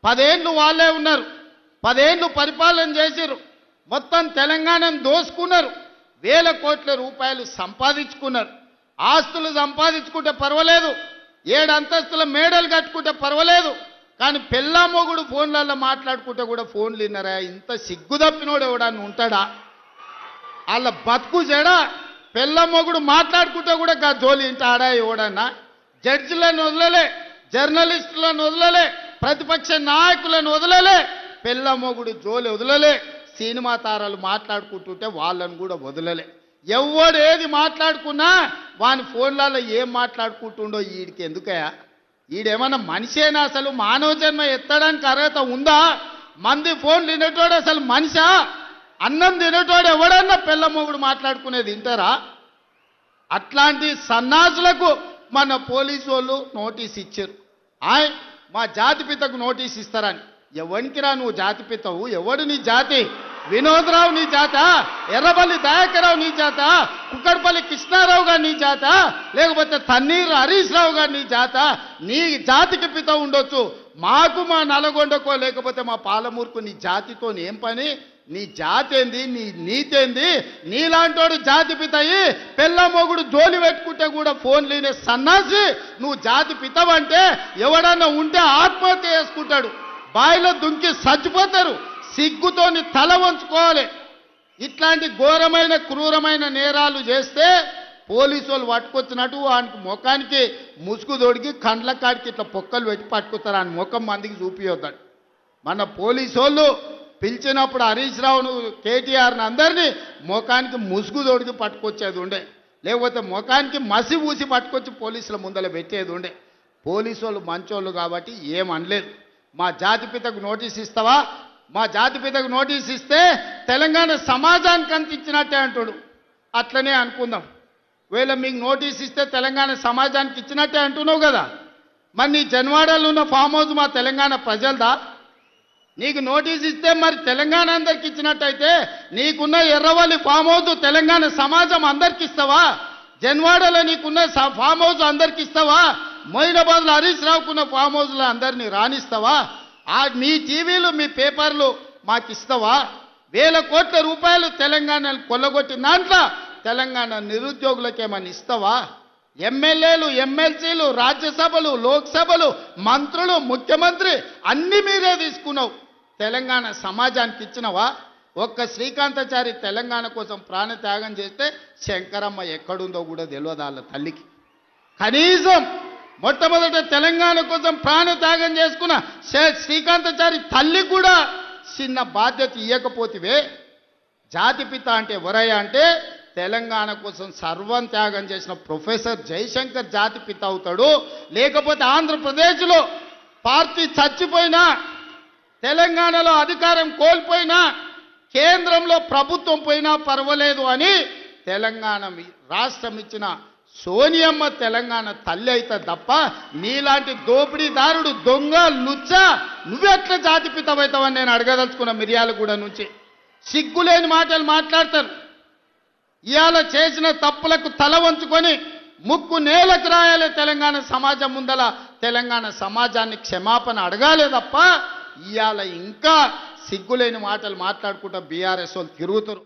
10 ఏళ్ళు వాళ్ళే ఉన్నారు, 10 ఏళ్ళు పరిపాలన చేసిర్రు, మొత్తం తెలంగాణను దోసుకున్నారు, వేల కోట్ల రూపాయలు సంపాదించుకున్నారు. ఆస్తులు సంపాదించుకుంటే పర్వాలేదు, 7 అంతస్తుల మేడలు కట్టుకుంటే పర్వాలేదు, కానీ పెళ్ళా మొగుడు ఫోన్లలో మాట్లాడుకుంటే కూడా ఫోన్లు విన్నారా? ఇంత సిగ్గు తప్పినోడు ఎవడన్నా ఉంటాడా? వాళ్ళ బతుకు చెడ పెళ్ళ మొగుడు మాట్లాడుకుంటే కూడా గా జోలి ఇంట ఆడా ఎవడన్నా? జడ్జిలను వదలలే, జర్నలిస్టులను వదలలే, ప్రతిపక్ష నాయకులను వదలలే, పెళ్ళ మొగుడు జోలి వదలలే, సినిమా తారాలు మాట్లాడుకుంటుంటే వాళ్ళను కూడా వదలలే. ఎవడు ఏది మాట్లాడుకున్నా వాని ఫోన్లలో ఏం మాట్లాడుకుంటుండో వీడికి ఎందుకయా? ఈడేమన్నా మనిషేనా? అసలు మానవ జన్మ ఎత్తడానికి అర్హత ఉందా? మంది ఫోన్లు తినేటోడు అసలు మనిషా? అన్నం తినేటోడు ఎవడన్నా పెళ్ళ మొగుడు మాట్లాడుకునేది వింటారా? అట్లాంటి సన్నాసులకు మన పోలీసు వాళ్ళు నోటీస్ ఇచ్చారు. మా జాతిపితకు నోటీస్ ఇస్తారని. ఎవరికిరా నువ్వు జాతిపితవు? ఎవడు నీ జాతి? వినోద్రావు నీ జాత? ఎర్రబల్లి దయాకరావు నీ జాత? కుక్కడపల్లి కృష్ణారావు గారు నీ జాత? లేకపోతే తన్నీరు హరీష్ రావు గారు నీ జాత? నీ జాతికి పిత ఉండొచ్చు, మాకు మా నల్గొండకో లేకపోతే మా పాలమూరుకు నీ జాతితో ఏం పని? నీ జాతి ఏంది? నీ నీతేంది? నీలాంటోడు జాతి పితయి పెళ్ళ మొగుడు జోలి పెట్టుకుంటే కూడా ఫోన్ లేనే సన్నాసి నువ్వు జాతి పితవంటే ఎవడన్నా ఉంటే ఆత్మహత్య చేసుకుంటాడు, బాయిలో దుంకి చచ్చిపోతారు. సిగ్గుతోని తల వంచుకోవాలి. ఇట్లాంటి ఘోరమైన క్రూరమైన నేరాలు చేస్తే పోలీసు వాళ్ళు పట్టుకొచ్చినట్టు వానికి ముఖానికి ముసుగు తొడిగి కండ్ల కాడికి ఇట్లా పొక్కలు పెట్టి పట్టుకొస్తారు. ఆయన ముఖం మందికి చూపియొద్దాడు. మన పోలీసు వాళ్ళు పిలిచినప్పుడు హరీష్ రావును కేటీఆర్ని అందరినీ ముఖానికి ముసుగు తొడిగి పట్టుకొచ్చేది ఉండే, లేకపోతే ముఖానికి మసి ఊసి పట్టుకొచ్చి పోలీసుల ముందర పెట్టేది ఉండే. పోలీసు వాళ్ళు మంచోళ్ళు కాబట్టి ఏమనలేదు. మా జాతిపితకు నోటీస్ ఇస్తావా? మా జాతిపితకు నోటీస్ ఇస్తే తెలంగాణ సమాజానికి అంత ఇచ్చినట్టే అంటాడు. అట్లనే అనుకుందాం. వీళ్ళ మీకు నోటీస్ ఇస్తే తెలంగాణ సమాజానికి ఇచ్చినట్టే అంటున్నావు కదా, మరి నీ జన్వాడలో ఉన్న ఫామ్ హౌస్ మా తెలంగాణ ప్రజలదా? నీకు నోటీస్ ఇస్తే మరి తెలంగాణ అందరికి ఇచ్చినట్టయితే నీకున్న ఎర్రవల్లి ఫామ్ హౌస్ తెలంగాణ సమాజం అందరికి ఇస్తావా? జన్వాడలో నీకున్న ఫామ్ హౌస్ అందరికి ఇస్తావా? మొయినాబాద్లో హరీష్ రావుకున్న ఫామ్ హౌస్లో అందరినీ రాణిస్తావా? మీ టీవీలు మీ పేపర్లు మాకు ఇస్తావా? వేల కోట్ల రూపాయలు తెలంగాణను కొల్లగొట్టిన దాంట్లో తెలంగాణ నిరుద్యోగులకేమని ఇస్తావా? ఎమ్మెల్యేలు, ఎమ్మెల్సీలు, రాజ్యసభలు, లోక్సభలు, మంత్రులు, ముఖ్యమంత్రి అన్ని మీరే తీసుకున్నావు. తెలంగాణ సమాజానికి ఇచ్చినవా? ఒక్క శ్రీకాంతాచారి తెలంగాణ కోసం ప్రాణత్యాగం చేస్తే శంకరమ్మ ఎక్కడుందో కూడా తెలియదు వాళ్ళ తల్లికి. కనీసం మొట్టమొదట తెలంగాణ కోసం ప్రాణత్యాగం చేసుకున్న శ్రీకాంతాచారి తల్లి కూడా చిన్న బాధ్యత ఇవ్వకపోతివే. జాతిపిత అంటే ఎవరయ్యా అంటే తెలంగాణ కోసం సర్వం త్యాగం చేసిన ప్రొఫెసర్ జయశంకర్ జాతిపిత అవుతాడు. లేకపోతే ఆంధ్రప్రదేశ్లో పార్టీ చచ్చిపోయినా, తెలంగాణలో అధికారం కోల్పోయినా, కేంద్రంలో ప్రభుత్వం పోయినా పర్వాలేదు అని తెలంగాణ రాష్ట్రం ఇచ్చిన సోనియమ్మ తెలంగాణ తల్లి అయితే తప్ప నీలాంటి దోపిడీదారుడు, దొంగ, లుచ్చ నువ్వెట్లా జాతిపితమవుతావని నేను అడగదలుచుకున్న. మిర్యాలగూడ నుంచి సిగ్గులేని మాటలు మాట్లాడతారు. ఇవాళ చేసిన తప్పులకు తల వంచుకొని ముక్కు నేలకు రాయాలి. తెలంగాణ సమాజం ముందల తెలంగాణ సమాజాన్ని క్షమాపణ అడగాలే తప్ప ఇవాళ ఇంకా సిగ్గులేని మాటలు మాట్లాడుకుంటూ బీఆర్ఎస్ వాళ్ళు తిరుగుతారు.